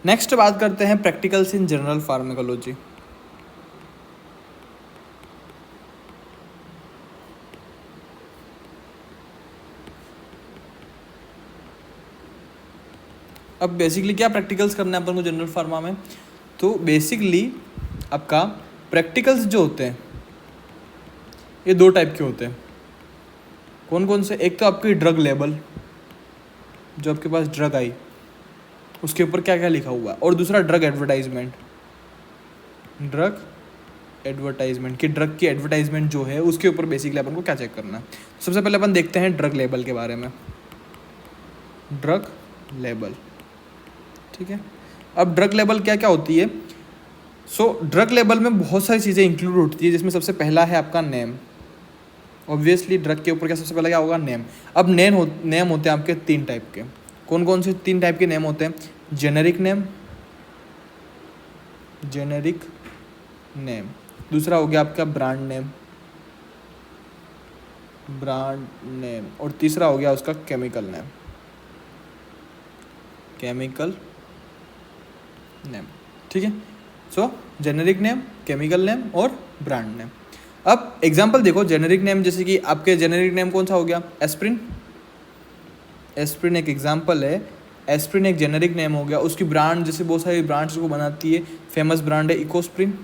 Next बात करते हैं प्रैक्टिकल्स इन जनरल फार्मेकोलॉजी। अब बेसिकली क्या प्रैक्टिकल्स करना है अपन को जनरल फार्मा में, तो बेसिकली आपका प्रैक्टिकल्स जो होते हैं ये दो टाइप के होते हैं। कौन कौन से? एक तो आपकी ड्रग लेबल, जो आपके पास ड्रग आई उसके ऊपर क्या क्या लिखा हुआ है, और दूसरा ड्रग एडवर्टाइजमेंट। ड्रग एडवर्टाइजमेंट कि ड्रग की एडवर्टाइजमेंट जो है उसके ऊपर बेसिकली अपन को क्या चेक करना है। सबसे पहले अपन देखते हैं ड्रग लेबल के बारे में। ड्रग लेबल, ठीक है। अब ड्रग लेबल क्या क्या होती है? ड्रग लेबल में बहुत सारी चीज़ें इंक्लूड होती है, जिसमें सबसे पहला है आपका नेम। ऑब्वियसली ड्रग के ऊपर क्या सबसे पहले क्या होगा? नेम। अब नेम होते हैं आपके 3 टाइप के। कौन कौन से 3 टाइप के नेम होते हैं? जेनेरिक नेम, जेनेरिक नेम, दूसरा हो गया आपका ब्रांड नेम, ब्रांड नेम, और तीसरा हो गया उसका केमिकल नेम, केमिकल नेम, ठीक है। जेनेरिक नेम, केमिकल नेम और ब्रांड नेम। अब एग्जांपल देखो, जेनेरिक नेम जैसे कि आपके जेनेरिक नेम कौन सा हो गया? एस्प्रिन। एस्प्रिन एक एग्जांपल है, एस्प्रिन एक जेनेरिक नेम हो गया। उसकी ब्रांड जैसे बहुत सारी ब्रांड्स को बनाती है, फेमस ब्रांड है इकोस्प्रिन।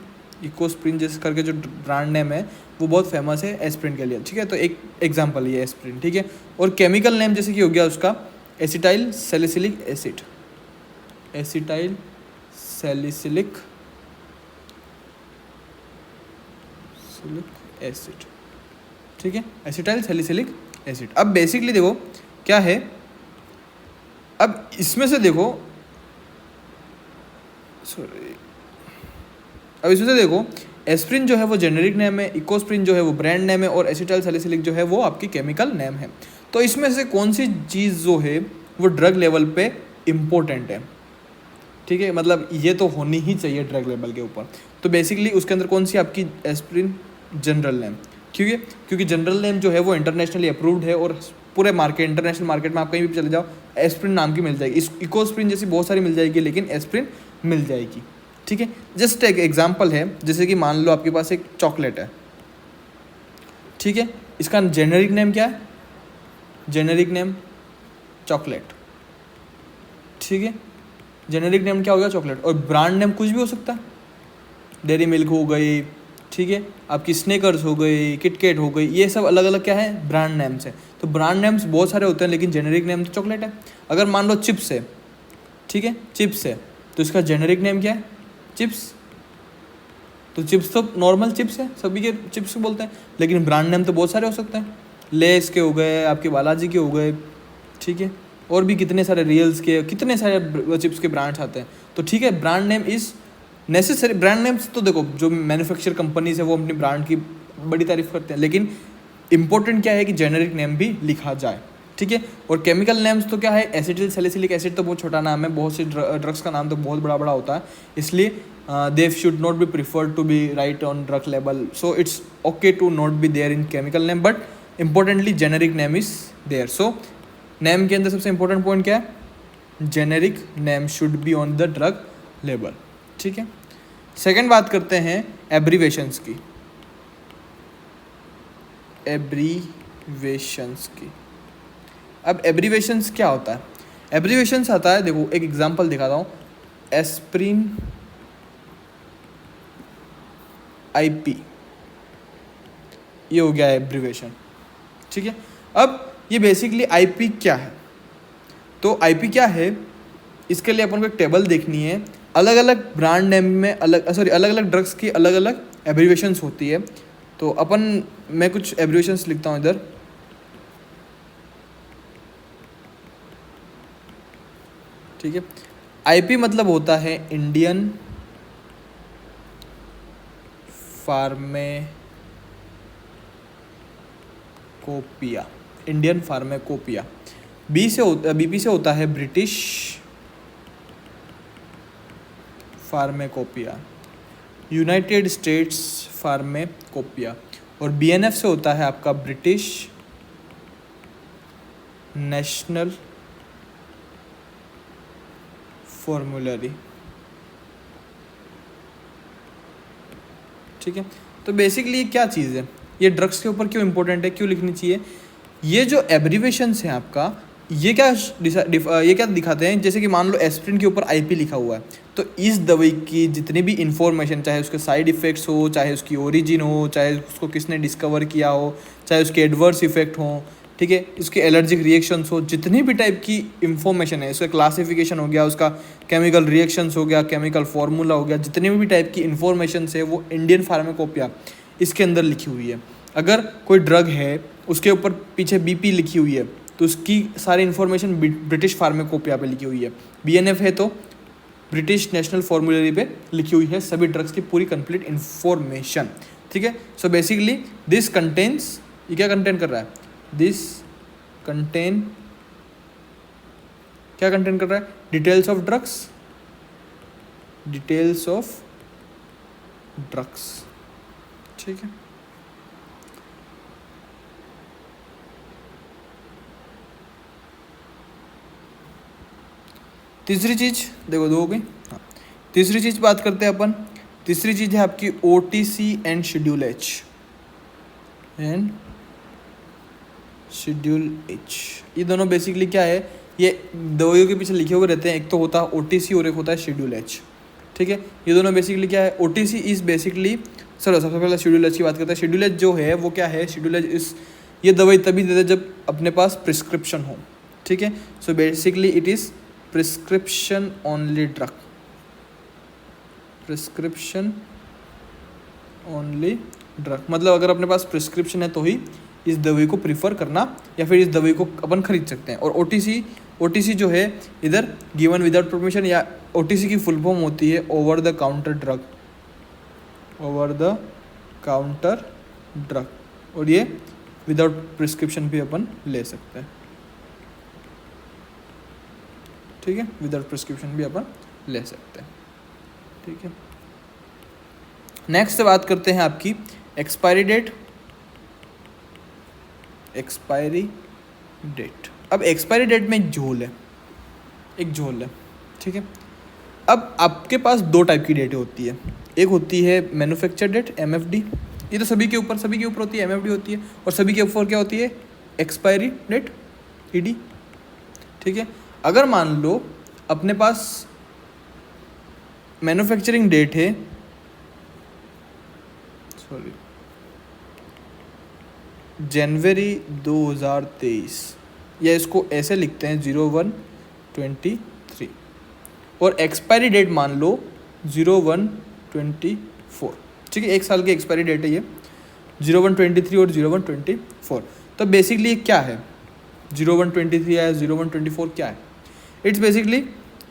इकोस्प्रिन जैसे करके जो ब्रांड नेम है वो बहुत फेमस है एस्प्रिन के लिए, ठीक है। तो एक एग्जांपल ये एस्प्रिन, ठीक है। और केमिकल नेम जैसे कि हो गया उसका acetyl salicylic acid, acetyl salicylic acid, ठीक है, एसिटाइल सैलिसिलिक एसिड। अब बेसिकली देखो क्या है, अब इसमें से देखो एस्प्रिन जो है वो जेनेरिक नेम है, इकोस्प्रिन जो है वो ब्रांड नेम है, और एसिटाइल सैलिसिलिक जो है वो आपकी केमिकल नेम है। तो इसमें से कौन सी चीज़ जो है वो ड्रग लेवल पे इम्पोर्टेंट है, ठीक है, मतलब ये तो होनी ही चाहिए ड्रग लेवल के ऊपर। तो बेसिकली उसके अंदर कौन सी आपकी एस्प्रिन जनरल नेम, क्योंकि जनरल नेम जो है वो इंटरनेशनली अप्रूव्ड है, और पूरे मार्केट, इंटरनेशनल मार्केट में आप कहीं भी चले जाओ एस्प्रिन नाम की मिल जाएगी। इकोस्प्रिन जैसी बहुत सारी मिल जाएगी, लेकिन एस्प्रिन मिल जाएगी, ठीक है। जस्ट एक एग्जांपल है, जैसे कि मान लो आपके पास एक चॉकलेट है, ठीक है, इसका जेनेरिक नेम क्या है? जेनेरिक नेम चॉकलेट, ठीक है। जेनेरिक नेम क्या हो गया? चॉकलेट। और ब्रांड नेम कुछ भी हो सकता है, डेयरी मिल्क हो गई, ठीक है, आपकी स्नेकर्स हो गई, किटकेट हो गई, ये सब अलग अलग क्या है? ब्रांड नेम्स है। तो ब्रांड नेम्स बहुत सारे होते हैं, लेकिन जेनेरिक नेम तो चॉकलेट है। अगर मान लो चिप्स है, ठीक है, चिप्स है, तो इसका जेनेरिक नेम क्या है? चिप्स। तो चिप्स तो नॉर्मल चिप्स है, सभी के चिप्स बोलते हैं, लेकिन ब्रांड नेम तो बहुत सारे हो सकते हैं। लेस के हो गए, आपके बालाजी के हो गए, ठीक है, और भी कितने सारे रियल्स के, कितने सारे चिप्स के ब्रांड्स आते हैं। तो ठीक है, brand name is necessary. Brand names तो देखो जो मैन्युफैक्चर कंपनीज है वो अपनी ब्रांड की बड़ी तारीफ करते हैं, लेकिन इंपॉर्टेंट क्या है कि जेनेरिक नेम भी लिखा जाए, ठीक है। और केमिकल नेम्स तो क्या है? एसिटिल सैलिसिलिक एसिड तो बहुत छोटा नाम है, बहुत से ड्रग्स का नाम तो बहुत बड़ा बड़ा होता है, इसलिए they should not be preferred to be right on drug label. So it's okay to not be there in chemical name, but importantly generic name is there. So name के अंदर सबसे इंपॉर्टेंट पॉइंट क्या है? Generic name should be on the drug label, ठीक है। Second बात करते हैं एब्रीवेशंस की। एब्रीवेशंस की, अब एब्रीवेशंस क्या होता है? एब्रीवेशंस आता है, देखो एक एग्जांपल दिखाता हूँ, एस्प्रिन आईपी, ये हो गया एब्रीवेशन, ठीक है। अब ये बेसिकली आईपी क्या है? तो आईपी क्या है, इसके लिए अपन को एक टेबल देखनी है। अलग अलग ब्रांड नेम में अलग अलग ड्रग्स की अलग अलग एब्रीवेशंस होती है। तो मैं कुछ एब्रीवेशंस लिखता हूँ इधर, ठीक है। आईपी मतलब होता है इंडियन फार्मेकोपिया, इंडियन फार्मेकोपिया। बीपी से होता है ब्रिटिश फार्मेकोपिया, यूनाइटेड स्टेट्स फार्मेकोपिया, और बीएनएफ से होता है आपका ब्रिटिश नेशनल फॉर्मूलरी, ठीक है। तो बेसिकली ये क्या चीज़ है, ये ड्रग्स के ऊपर क्यों इंपॉर्टेंट है, क्यों लिखनी चाहिए? ये जो एब्रीवेशंस हैं आपका, ये क्या दिखाते हैं? जैसे कि मान लो एस्प्रिन के ऊपर आईपी लिखा हुआ है, तो इस दवाई की जितनी भी इंफॉर्मेशन, चाहे उसके साइड इफ़ेक्ट्स हो, चाहे उसकी ओरिजिन हो, चाहे उसको किसने डिस्कवर किया हो, चाहे उसके एडवर्स इफेक्ट हो, ठीक है, इसके एलर्जिक रिएक्शंस हो, जितनी भी टाइप की इंफॉर्मेशन है, उसका क्लासिफिकेशन हो गया, उसका केमिकल रिएक्शंस हो गया, केमिकल फार्मूला हो गया, जितनी भी टाइप की इंफॉर्मेशन है वो इंडियन फार्माकोपिया इसके अंदर लिखी हुई है। अगर कोई ड्रग है उसके ऊपर पीछे बीपी लिखी हुई है, तो उसकी सारी इन्फॉर्मेशन ब्रिटिश फार्माकोपिया पे लिखी हुई है। बीएनएफ है तो ब्रिटिश नेशनल फॉर्मूलरी पे लिखी हुई है सभी ड्रग्स की पूरी कंप्लीट इन्फॉर्मेशन, ठीक है। सो बेसिकली दिस कंटेन्स, ये क्या कंटेन कर रहा है? दिस कंटेन, क्या कंटेन कर रहा है? Details of drugs, details of drugs, ठीक है। तीसरी चीज देखो, दो हो गई। हाँ, तीसरी चीज बात करते हैं अपन। तीसरी चीज है आपकी OTC and schedule H, and schedule H। ये दोनों बेसिकली क्या है, ये दवाइयों के पीछे लिखे हुए रहते हैं, एक तो होता है OTC और एक होता है शेड्यूल H, ठीक है। ये दोनों बेसिकली क्या है? OTC इज बेसिकली, चलो सबसे पहले शेड्यूल H की बात करते हैं। शेड्यूल H जो है वो क्या है? शेड्यूल H इस, ये दवाई तभी देते जब अपने पास प्रिस्क्रिप्शन हो, ठीक है। So basically it is prescription only drug, prescription only drug, मतलब अगर अपने पास प्रिस्क्रिप्शन है तो ही इस दवाई को प्रीफर करना या फिर इस दवाई को अपन खरीद सकते हैं। और OTC जो है इधर गिवन विदाउट परमिशन, या OTC की फुल फॉर्म होती है over the counter drug, over the counter drug, और ये विदाउट प्रिस्क्रिप्शन भी अपन ले सकते हैं, ठीक है। विदाउट प्रिस्क्रिप्शन भी अपन ले सकते हैं, ठीक है। नेक्स्ट बात करते हैं आपकी एक्सपायरी डेट, एक्सपायरी डेट। अब एक्सपायरी डेट में एक झोल है, एक झोल है, ठीक है। अब आपके पास दो टाइप की डेटें होती है, एक होती है मैन्युफैक्चर डेट MFD, ये तो सभी के ऊपर होती है, MFD होती है, और सभी के ऊपर क्या होती है? एक्सपायरी डेट, ED, ठीक है। अगर मान लो अपने पास मैन्युफैक्चरिंग डेट है, सॉरी, जनवरी 2023, या इसको ऐसे लिखते हैं 01/23, और एक्सपायरी डेट मान लो 01/24, ठीक है। एक साल की एक्सपायरी डेट है ये, 01/23 और 01/24। तो बेसिकली क्या है 01/23 या 01/24 क्या है? इट्स बेसिकली,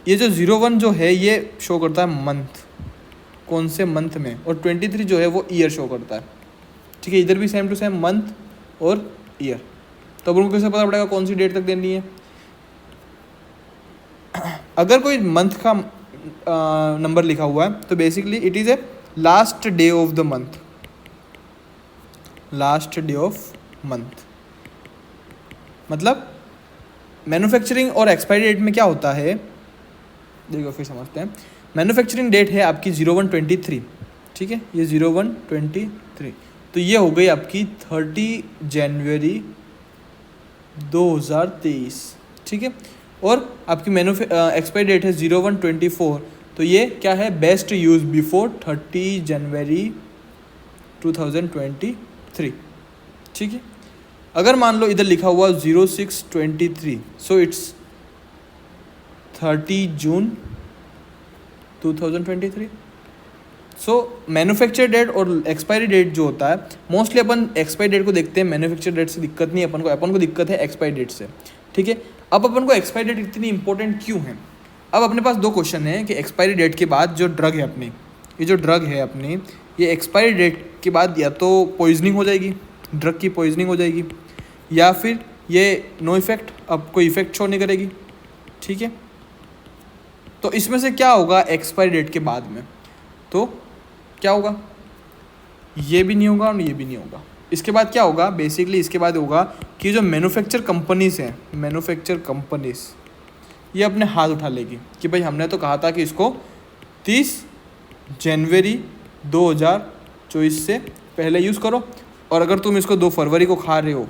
ये जो 01 जो है ये शो करता है मंथ, कौन से मंथ में, और 23 जो है वो ईयर शो करता है, ठीक है। इधर भी सेम टू सेम मंथ और ईयर। तो अब उनको कैसे पता पड़ेगा कौन सी डेट तक देनी है? अगर कोई मंथ का नंबर लिखा हुआ है तो basically it is a last day of the month, last day of month. मतलब मैन्युफैक्चरिंग और एक्सपायरी डेट में क्या होता है, देखो फिर समझते हैं। मैन्युफैक्चरिंग डेट है आपकी 01/23, ठीक है, ये 01/23, तो ये हो गई आपकी 30 जनवरी 2023, ठीक है। और आपकी एक्सपायरी डेट है 01/24, तो ये क्या है? बेस्ट यूज बिफोर 30 जनवरी 2023, ठीक है। अगर मान लो इधर लिखा हुआ 06/23, so it's 30 June 2023। So manufacture date और एक्सपायरी डेट जो होता है, मोस्टली अपन एक्सपायरी डेट को देखते हैं, मैन्युफैक्चर डेट से दिक्कत नहीं है अपन को दिक्कत है एक्सपायरी डेट से, ठीक है। अब अपन को एक्सपायरी डेट इतनी इंपॉर्टेंट क्यों है? अब अपने पास दो क्वेश्चन है कि एक्सपायरी डेट के बाद जो ड्रग है अपनी, ये जो ड्रग है अपनी, ये एक्सपायरी डेट के बाद या तो पॉइजनिंग हो जाएगी, ड्रग की पॉइजनिंग हो जाएगी, या फिर ये नो इफेक्ट, अब कोई इफेक्ट शो नहीं करेगी, ठीक है। तो इसमें से क्या होगा एक्सपायरी डेट के बाद में? तो क्या होगा? ये भी नहीं होगा और ये भी नहीं होगा। इसके बाद क्या होगा? बेसिकली इसके बाद होगा कि जो मैन्युफैक्चर कंपनीज हैं, मैन्युफैक्चर कंपनीज ये अपने हाथ उठा लेगी कि भाई हमने तो कहा था कि इसको 30 जनवरी 2024 से पहले यूज़ करो। और अगर तुम इसको 2 फरवरी को खा रहे हो,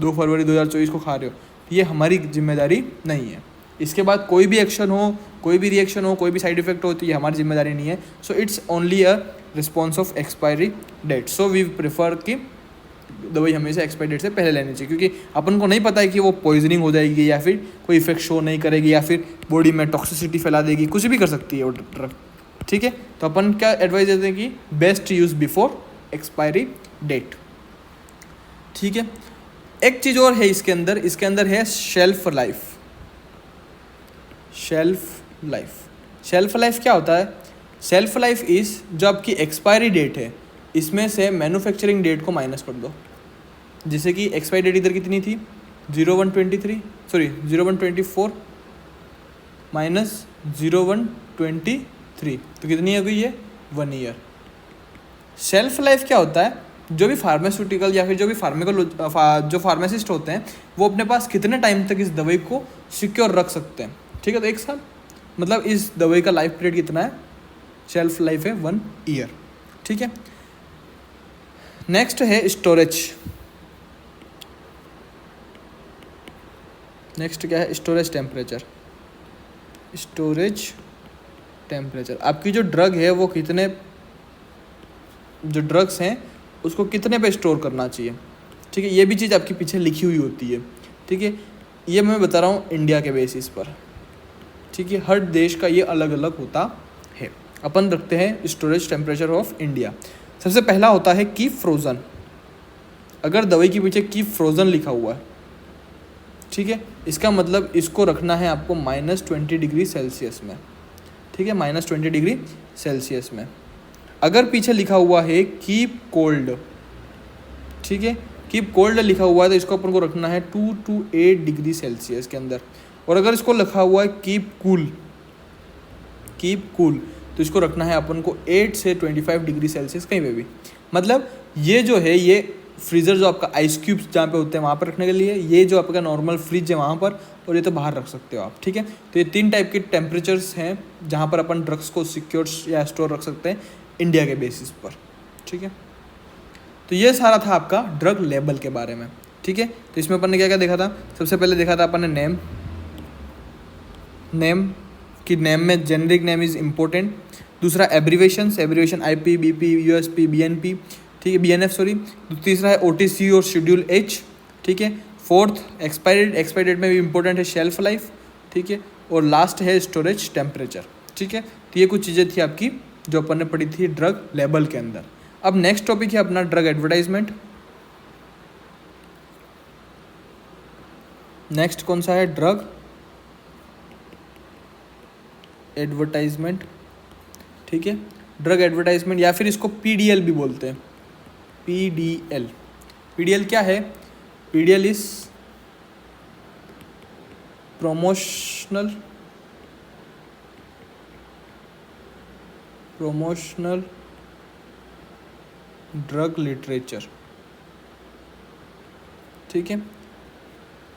2 फरवरी 2024 को खा रहे हो, तो ये हमारी जिम्मेदारी नहीं है। इसके बाद कोई भी एक्शन हो, कोई भी रिएक्शन हो, कोई भी साइड इफेक्ट हो, तो ये हमारी जिम्मेदारी नहीं है। So it's only a response of expiry date. So we prefer कि दवाई हमेशा एक्सपायरी डेट से पहले लेनी चाहिए, क्योंकि अपन को नहीं पता है कि वो पॉइजनिंग हो जाएगी या फिर कोई इफेक्ट शो नहीं करेगी या फिर बॉडी में टॉक्सिसिटी फैला देगी, कुछ भी कर सकती है वो ड्रग। ठीक है, तो अपन क्या एडवाइस देते हैं कि best use before expiry date. ठीक है, एक चीज़ और है इसके अंदर है शेल्फ लाइफ। शेल्फ लाइफ क्या होता है? शेल्फ लाइफ इज़ जो आपकी एक्सपायरी डेट है, इसमें से मैन्युफैक्चरिंग डेट को माइनस कर दो। जैसे कि एक्सपायरी डेट इधर कितनी थी, 0124 माइनस 0123, तो कितनी हो गई है? 1 ईयर। शेल्फ लाइफ क्या होता है? जो भी फार्मास्यूटिकल या फिर जो भी जो फार्मासिस्ट होते हैं, वो अपने पास कितने टाइम तक इस दवाई को सिक्योर रख सकते हैं। ठीक है, तो 1 साल, मतलब इस दवाई का लाइफ पीरियड कितना है? शेल्फ लाइफ है 1 ईयर। ठीक है, नेक्स्ट है स्टोरेज। नेक्स्ट क्या है? Storage temperature. आपकी जो ड्रग है वो कितने, जो ड्रग्स हैं उसको कितने पे स्टोर करना चाहिए। ठीक है, ये भी चीज़ आपके पीछे लिखी हुई होती है। ठीक है, ये मैं बता रहा हूँ इंडिया के बेसिस पर। ठीक है, हर देश का ये अलग अलग होता है। अपन रखते हैं स्टोरेज टेम्परेचर ऑफ इंडिया। सबसे पहला होता है कीप फ्रोज़न। अगर दवाई के पीछे कीप फ्रोज़न लिखा हुआ है, ठीक है, इसका मतलब इसको रखना है आपको -20 डिग्री सेल्सियस में। ठीक है, -20 डिग्री सेल्सियस में। अगर पीछे लिखा हुआ है कीप कोल्ड, ठीक है, कीप कोल्ड लिखा हुआ है, तो इसको अपन को रखना है 2 to 8 डिग्री सेल्सियस के अंदर। और अगर इसको लिखा हुआ है कीप कूल, तो इसको रखना है अपन को 8 से 25 डिग्री सेल्सियस कहीं पे भी। मतलब ये जो है, ये फ्रीज़र जो आपका आइस क्यूब्स जहाँ पे होते हैं वहाँ पर रखने के लिए, ये जो आपका नॉर्मल फ्रिज है वहाँ पर, और ये तो बाहर रख सकते हो आप। ठीक है, तो ये 3 टाइप के टेम्परेचर्स हैं जहाँ पर अपन ड्रग्स को सिक्योर या स्टोर रख सकते हैं इंडिया के बेसिस पर। ठीक है, तो ये सारा था आपका ड्रग लेबल के बारे में। ठीक है, तो इसमें अपन ने क्या क्या देखा था? सबसे पहले देखा था अपन ने नेम कि नेम में जेनरिक नेम इज़ इम्पोर्टेंट। दूसरा abbreviation IP, BP, USP, BNP, ठीक है, BNF सॉरी। तीसरा है OTC और शेड्यूल H। ठीक है, फोर्थ एक्सपायरी डेट में भी इम्पोर्टेंट है शेल्फ लाइफ। ठीक है, और लास्ट है स्टोरेज टेम्परेचर। ठीक है, तो ये कुछ चीज़ें थी आपकी जो अपन ने पढ़ी थी ड्रग लेबल के अंदर। अब नेक्स्ट टॉपिक है अपना ड्रग एडवर्टाइजमेंट। नेक्स्ट कौन सा है? Drug advertisement. ठीक है, ड्रग एडवर्टाइजमेंट या फिर इसको PDL भी बोलते हैं। PDL क्या है? PDL is promotional drug literature. ठीक है,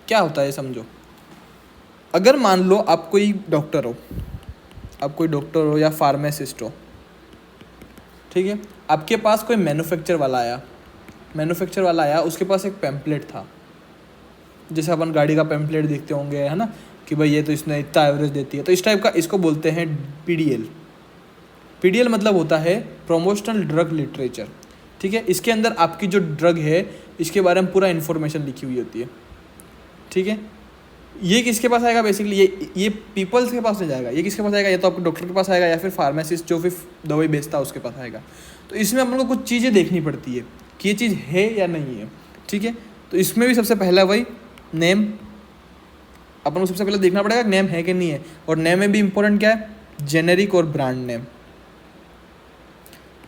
क्या होता है समझो। अगर मान लो आप कोई डॉक्टर हो या फार्मासिस्ट हो, ठीक है, आपके पास कोई मैन्युफैक्चर वाला आया, उसके पास एक पैम्पलेट था, जैसे अपन गाड़ी का पैम्पलेट देखते होंगे, है ना, कि भाई ये तो इसने इतना एवरेज देती है, तो इस टाइप का इसको बोलते हैं PDL मतलब होता है प्रोमोशनल ड्रग लिटरेचर। ठीक है, इसके अंदर आपकी जो ड्रग है इसके बारे में पूरा इन्फॉर्मेशन लिखी हुई होती है। ठीक है, ये किसके पास आएगा? बेसिकली ये पीपल्स के पास नहीं जाएगा। ये किसके पास आएगा? या तो आपके डॉक्टर के पास आएगा या फिर फार्मासिस्ट जो फिर दवाई बेचता है उसके पास आएगा। तो इसमें अपन को कुछ चीज़ें देखनी पड़ती है कि ये चीज़ है या नहीं है। ठीक है, तो इसमें भी सबसे पहला वही नेम, अपन को सबसे पहले देखना पड़ेगा नेम है कि नहीं है। और नेम में भी इम्पोर्टेंट क्या है? जेनेरिक और ब्रांड नेम।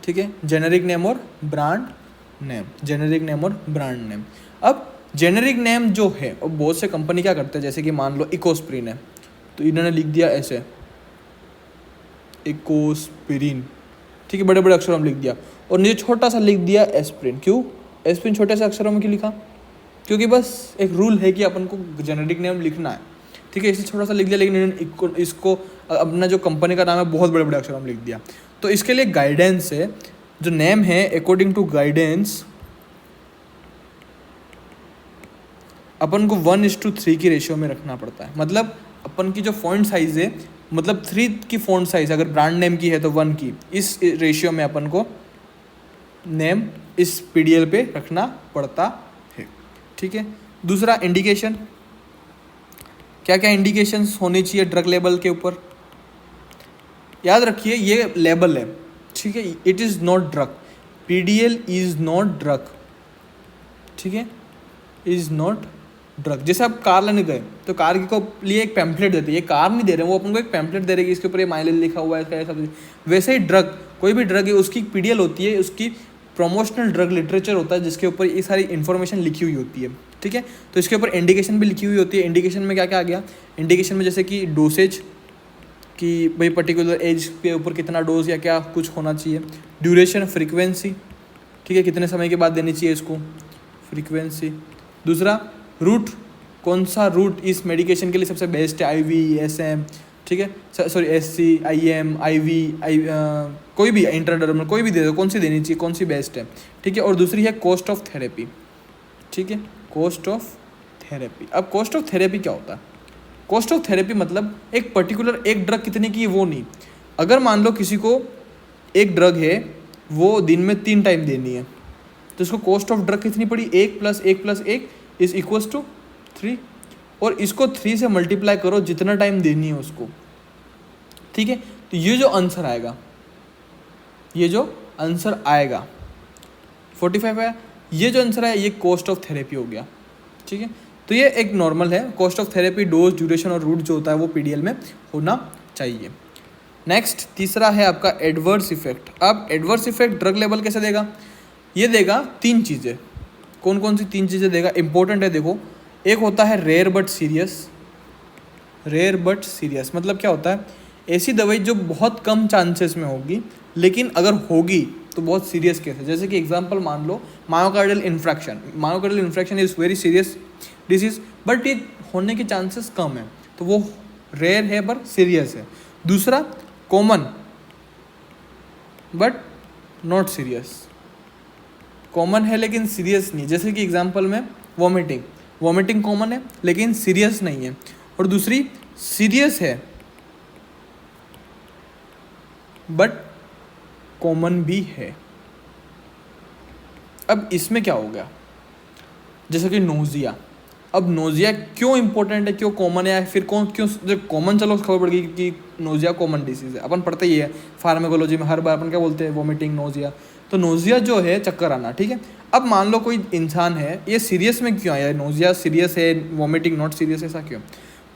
ठीक है, जेनेरिक नेम और ब्रांड नेम। अब जेनेरिक नेम जो है, और बहुत से कंपनी क्या करते हैं, जैसे कि मान लो इकोस्प्रिन है, तो इन्होंने लिख दिया ऐसे इकोस्प्रिन। ठीक है, बड़े बड़े अक्षरों में लिख दिया, और नीचे छोटा सा लिख दिया एस्प्रिन। क्यों एस्प्रिन छोटे से अक्षरों में क्यों लिखा? क्योंकि बस एक रूल है कि अपन को जेनेरिक नेम लिखना है। ठीक है, इसलिए छोटा सा लिख दिया, लेकिन इन्होंने इसको अपना जो कंपनी का नाम है बहुत बड़े बड़े अक्षरों में लिख दिया। तो इसके लिए गाइडेंस है, जो नेम है अकॉर्डिंग टू गाइडेंस अपन को 1:3 की रेशियो में रखना पड़ता है। मतलब अपन की जो फॉन्ट साइज है, मतलब 3 की फॉन्ट साइज अगर ब्रांड नेम की है तो 1 की, इस रेशियो में अपन को नेम इस पीडीएल पे रखना पड़ता है। ठीक है। दूसरा इंडिकेशन, क्या क्या इंडिकेशंस होनी चाहिए ड्रग लेबल के ऊपर? याद रखिए ये लेबल है, ठीक है, it is not drug, PDL is not drug, ठीक है, इज़ नॉट ड्रग। जैसे आप कार लेने गए तो कार को लिए एक पैम्पलेट देते हैं, ये कार नहीं दे रहे, वो अपन को एक पैम्पलेट दे रहे कि इसके ऊपर ये माइलेज लिखा हुआ है, इसका सब। वैसे ही ड्रग, कोई भी ड्रग है उसकी पीडीएल होती है, उसकी प्रमोशनल ड्रग लिटरेचर होता है जिसके ऊपर ये सारी इन्फॉर्मेशन लिखी हुई होती है। ठीक है। तो इसके ऊपर इंडिकेशन भी लिखी हुई होती है। इंडिकेशन में क्या क्या आ गया? इंडिकेशन में जैसे कि डोसेज, कि भाई पर्टिकुलर एज के ऊपर कितना डोज या क्या कुछ होना चाहिए। ड्यूरेशन, फ्रीक्वेंसी, ठीक है, कितने समय के बाद देनी चाहिए इसको, फ्रीक्वेंसी। दूसरा रूट, कौन सा रूट इस मेडिकेशन के लिए सबसे बेस्ट है, आईवी, एसएम, ठीक है, सॉरी एससी, आईएम, आईवी, कोई भी इंट्राडर्मल, कोई भी दे दो, कौन सी देनी चाहिए, कौन सी बेस्ट है। ठीक है। और दूसरी है कॉस्ट ऑफ थेरेपी, ठीक है, कॉस्ट ऑफ थेरेपी। अब कॉस्ट ऑफ थेरेपी क्या होता है? कॉस्ट ऑफ थेरेपी मतलब एक पर्टिकुलर एक ड्रग कितने की है वो नहीं। अगर मान लो किसी को एक ड्रग है वो दिन में 3 टाइम देनी है, तो इसको कॉस्ट ऑफ ड्रग कितनी पड़ी, 1 + 1 + 1 इज इक्वल्स टू 3, और इसको 3 से मल्टीप्लाई करो जितना टाइम देनी है उसको। ठीक है। तो ये जो आंसर आएगा, ये जो आंसर आएगा 45 है, ये जो आंसर है ये कॉस्ट ऑफ थेरेपी हो गया। ठीक है। तो ये एक नॉर्मल है, cost of therapy, dose, duration और रूट जो होता है वो पीडीएल में होना चाहिए। नेक्स्ट तीसरा है आपका एडवर्स इफेक्ट। अब एडवर्स इफेक्ट ड्रग लेवल कैसे देगा? ये देगा 3 चीज़ें। कौन कौन सी 3 चीज़ें देगा? इंपॉर्टेंट है, देखो। एक होता है rare but serious. Rare but serious मतलब क्या होता है? ऐसी दवाई जो बहुत कम चांसेस में होगी, लेकिन अगर होगी तो बहुत सीरियस केस है। जैसे कि एग्जांपल मान लो myocardial infarction. Myocardial infarction is very serious disease, but ये होने के चांसेस कम है, तो वो रेयर है पर सीरियस है। दूसरा common but not serious, common है लेकिन सीरियस नहीं। जैसे कि एग्जांपल में वॉमिटिंग, वॉमिटिंग कॉमन है लेकिन सीरियस नहीं है। और दूसरी सीरियस है बट कॉमन भी है। अब इसमें क्या हो गया? जैसे कि नोजिया। अब नोजिया क्यों इंपॉर्टेंट है, क्यों कॉमन है, या फिर क्यों जब कॉमन, चलो खबर पड़ गई कि नोजिया कॉमन डिसीज है, अपन पढ़ते ही है फार्माकोलॉजी में, हर बार अपन क्या बोलते हैं, वॉमिटिंग, नोजिया। तो नोजिया जो है चक्कर आना, ठीक है। अब मान लो कोई इंसान है, ये सीरियस में क्यों आया? नोजिया सीरियस है, वॉमिटिंग नॉट सीरियस, ऐसा क्यों?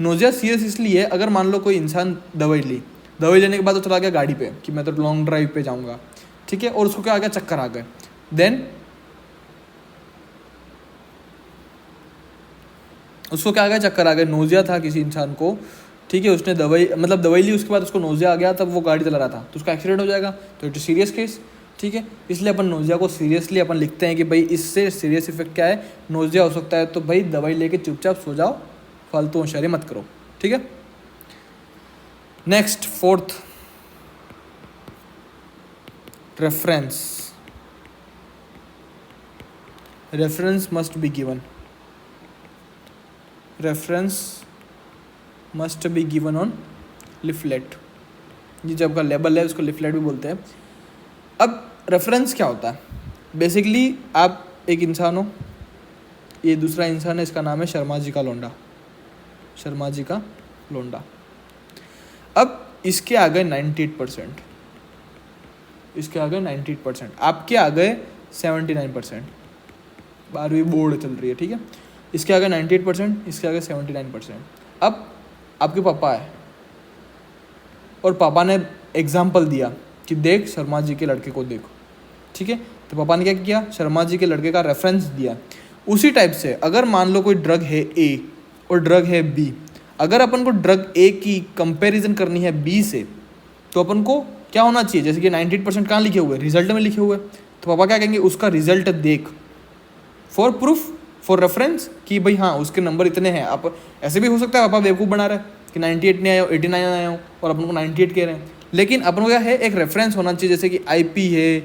नोजिया सीरियस इसलिए, अगर मान लो कोई इंसान दवाई ली, दवाई लेने के बाद वो चला गया गाड़ी पे कि मैं तो लॉन्ग ड्राइव पे जाऊँगा, ठीक है, और उसको क्या आ गया, चक्कर आ गए। देन उसको क्या आ गया, चक्कर आ गया, नोजिया था किसी इंसान को, ठीक है, उसने दवाई मतलब दवाई ली, उसके बाद उसको नोजिया आ गया, तब वो गाड़ी चला रहा था, तो उसका एक्सीडेंट हो जाएगा, तो इट सीरियस केस। ठीक है। इसलिए अपन नोजिया को सीरियसली अपन लिखते हैं कि भाई इससे सीरियस इफेक्ट क्या है, नोजिया हो सकता है, तो भाई दवाई लेके चुपचाप सो जाओ, फालतू होशियारी मत करो। ठीक है। Next fourth, reference. Reference must be given, reference must be given on leaflet. ये जो आपका लेबल है उसको लिफलेट भी बोलते हैं। अब रेफरेंस क्या होता है? बेसिकली आप एक इंसान हो, ये दूसरा इंसान है, इसका नाम है शर्मा जी का लोंडा, शर्मा जी का लोंडा। अब इसके आ गए 98%, इसके आ गए 98%, आपके आ गए 79%, 12वीं बोर्ड चल रही है, ठीक है। इसके आ गए 98%, इसके आ गए 79%। अब आपके पापा है और पापा ने एग्जाम्पल दिया कि देख शर्मा जी के लड़के को देखो, ठीक है। तो पापा ने क्या किया, शर्मा जी के लड़के का रेफरेंस दिया। उसी टाइप से अगर मान लो कोई ड्रग है ए और ड्रग है बी, अगर अपन को ड्रग ए की कंपैरिजन करनी है बी से, तो अपन को क्या होना चाहिए, जैसे कि 98% कहाँ लिखे हुए, रिजल्ट में लिखे हुए, तो पापा क्या कहेंगे, उसका रिजल्ट देख, फॉर प्रूफ, फॉर रेफरेंस, कि भाई हाँ उसके नंबर इतने हैं। आप ऐसे भी हो सकता है पापा बेवकूफ़ बना रहे कि 98 नहीं आया हो, 89 आया हो, और अपन को 98 कह रहे हैं, लेकिन अपन को क्या है, एक रेफरेंस होना चाहिए, जैसे कि IP है,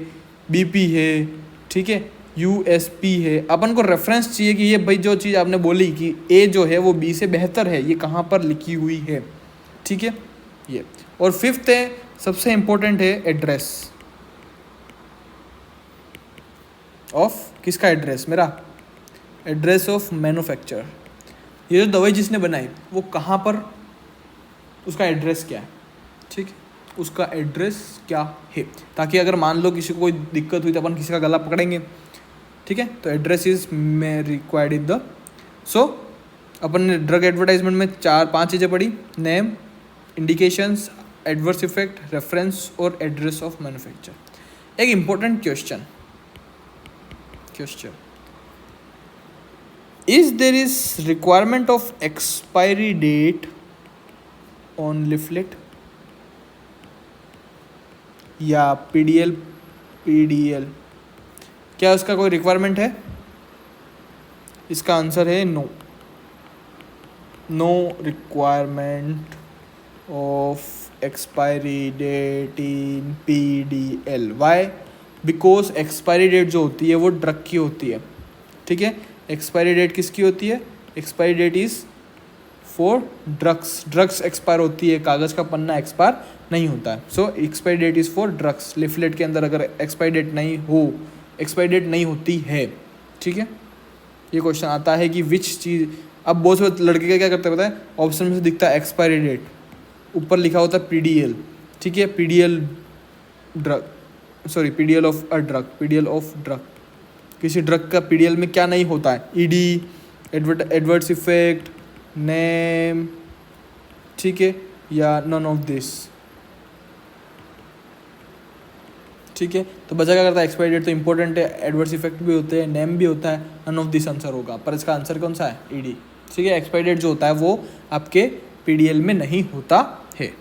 BP है, ठीक है, USP है। अपन को रेफरेंस चाहिए कि ये भाई जो चीज़ आपने बोली कि A जो है वो B से बेहतर है, ये कहाँ पर लिखी हुई है, ठीक है ये। और फिफ्थ है, सबसे इम्पोर्टेंट है, एड्रेस ऑफ, किसका एड्रेस, मेरा एड्रेस ऑफ मैन्युफैक्चर। ये जो दवाई जिसने बनाई वो कहाँ पर, उसका एड्रेस क्या है, ठीक है, उसका एड्रेस क्या है, ताकि अगर मान लो किसी को कोई दिक्कत हुई तो अपन किसी का गला पकड़ेंगे, ठीक है। तो एड्रेस इज में रिक्वायर्ड इन द, सो अपन ने ड्रग एडवर्टाइजमेंट में 4-5 चीज़ें पढ़ी, name, indications, adverse effect, reference और एड्रेस ऑफ मैन्युफैक्चर। एक important question, is there is requirement of expiry date on leaflet या PDL, क्या उसका कोई रिक्वायरमेंट है? इसका आंसर है no, requirement of expiry date in PDL। Why? Because expiry date जो होती है वो ड्रग की होती है, ठीक है। एक्सपायरी डेट किसकी होती है? Expiry date is for drugs expire होती है, कागज़ का पन्ना एक्सपायर नहीं होता है। So expiry date is for drugs. Leaflet के अंदर अगर एक्सपायरी डेट नहीं होती है, ठीक है। ये क्वेश्चन आता है कि विच चीज़, अब बहुत से लड़के क्या करते हैं पता है, ऑप्शन में से दिखता है एक्सपायरी डेट, ऊपर लिखा होता है PDL, ठीक है, PDL ऑफ ड्रग। किसी ड्रग का PDL में क्या नहीं होता है? ED, एडवर्स इफेक्ट, नेम, ठीक है, या नन ऑफ दिस, ठीक है। तो बच्चा क्या करता है, एक्सपायरी डेट तो इंपॉर्टेंट है, एडवर्स इफेक्ट भी होते हैं, नेम भी होता है, नन ऑफ दिस आंसर होगा, पर इसका आंसर कौन सा है? ED, ठीक है। एक्सपायरी डेट जो होता है वो आपके PDL में नहीं होता है।